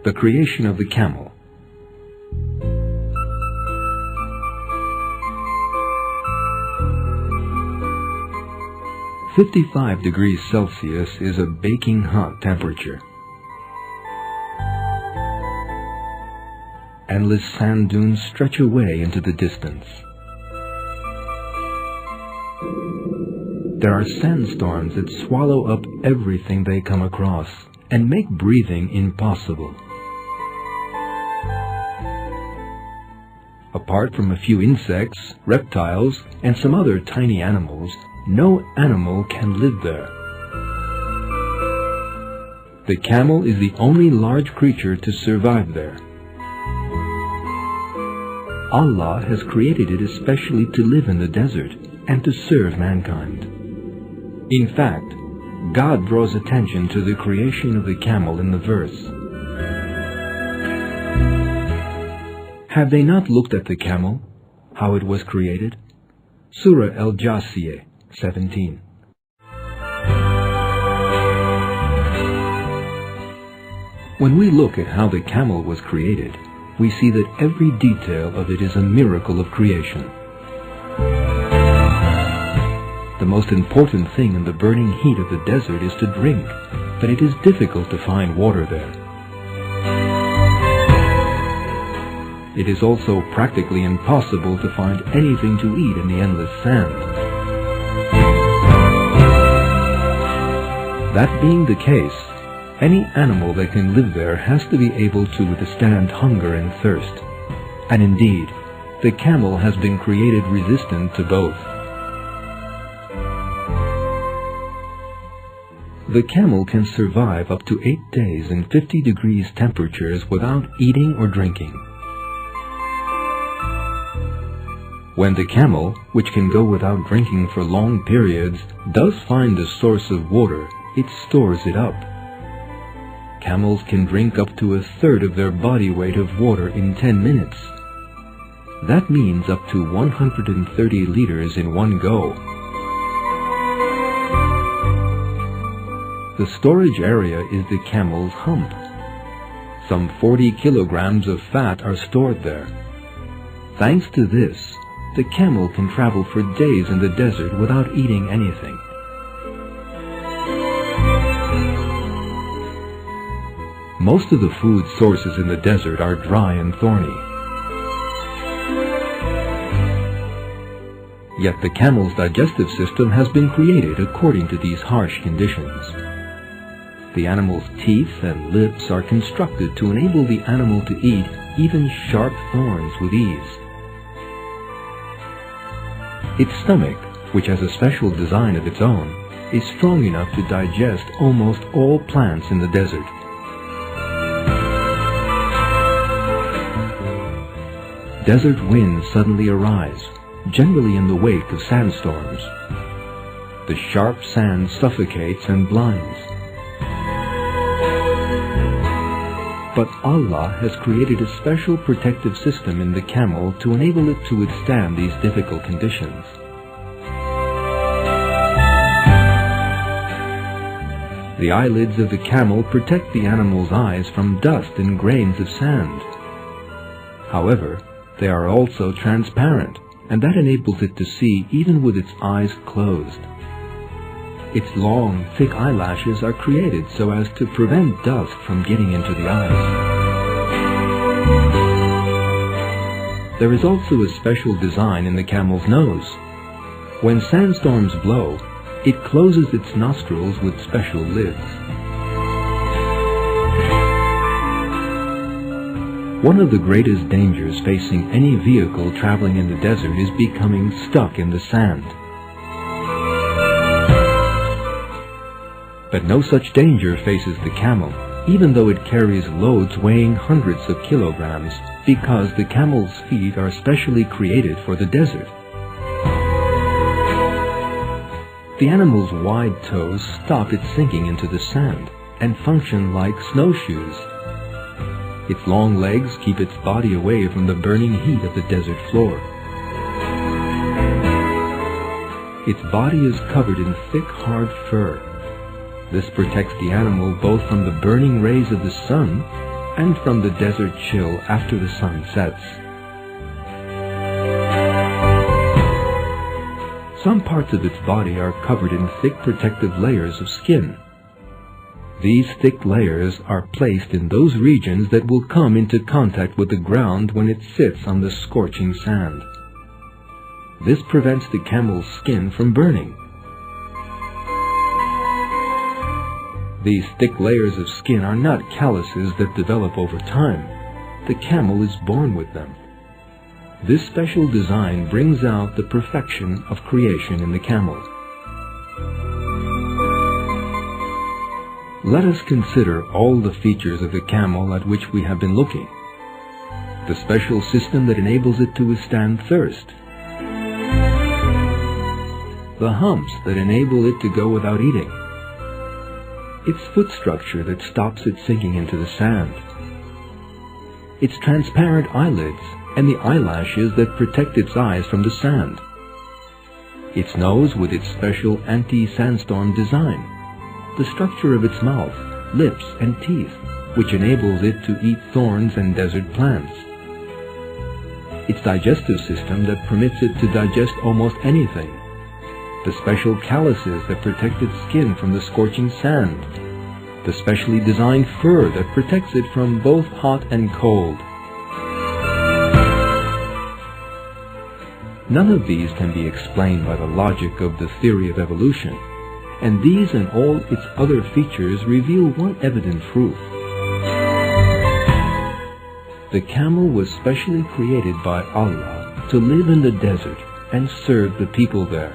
The creation of the camel. (55°C is a baking hot temperature. Endless sand dunes stretch away into the distance. There are sandstorms that swallow up everything they come across and make breathing impossible. Apart from a few insects, reptiles, and some other tiny animals, no animal can live there. The camel is the only large creature to survive there. Allah has created it especially to live in the desert and to serve mankind. In fact, God draws attention to the creation of the camel in the verse. Have they not looked at the camel, how it was created? Surah Al-Jasiyah 17. When we look at how the camel was created, we see that every detail of it is a miracle of creation. The most important thing in the burning heat of the desert is to drink, but it is difficult to find water there. It is also practically impossible to find anything to eat in the endless sand. That being the case, any animal that can live there has to be able to withstand hunger and thirst. And indeed, the camel has been created resistant to both. The camel can survive up to 8 days in 50 degrees temperatures without eating or drinking. When the camel, which can go without drinking for long periods, does find a source of water, it stores it up. Camels can drink up to 1/3 of their body weight of water in 10 minutes. That means up to 130 liters in one go. The storage area is the camel's hump. Some 40 kilograms of fat are stored there. Thanks to this, the camel can travel for days in the desert without eating anything. Most of the food sources in the desert are dry and thorny. Yet the camel's digestive system has been created according to these harsh conditions. The animal's teeth and lips are constructed to enable the animal to eat even sharp thorns with ease. Its stomach, which has a special design of its own, is strong enough to digest almost all plants in the desert. Desert winds suddenly arise, generally in the wake of sandstorms. The sharp sand suffocates and blinds. But Allah has created a special protective system in the camel to enable it to withstand these difficult conditions. The eyelids of the camel protect the animal's eyes from dust and grains of sand. However, they are also transparent, and that enables it to see even with its eyes closed. Its long, thick eyelashes are created so as to prevent dust from getting into the eyes. There is also a special design in the camel's nose. When sandstorms blow, it closes its nostrils with special lids. One of the greatest dangers facing any vehicle traveling in the desert is becoming stuck in the sand. But no such danger faces the camel, even though it carries loads weighing hundreds of kilograms, because the camel's feet are specially created for the desert. The animal's wide toes stop it sinking into the sand and function like snowshoes. Its long legs keep its body away from the burning heat of the desert floor. Its body is covered in thick, hard fur. This protects the animal both from the burning rays of the sun and from the desert chill after the sun sets. Some parts of its body are covered in thick protective layers of skin. These thick layers are placed in those regions that will come into contact with the ground when it sits on the scorching sand. This prevents the camel's skin from burning. These thick layers of skin are not calluses that develop over time. The camel is born with them. This special design brings out the perfection of creation in the camel. Let us consider all the features of the camel at which we have been looking. The special system that enables it to withstand thirst. The humps that enable it to go without eating. Its foot structure that stops it sinking into the sand. Its transparent eyelids and the eyelashes that protect its eyes from the sand. Its nose with its special anti-sandstorm design. The structure of its mouth, lips, and teeth, which enables it to eat thorns and desert plants. Its digestive system that permits it to digest almost anything. The special calluses that protect its skin from the scorching sand. The specially designed fur that protects it from both hot and cold. None of these can be explained by the logic of the theory of evolution, and these and all its other features reveal one evident truth. The camel was specially created by Allah to live in the desert and serve the people there.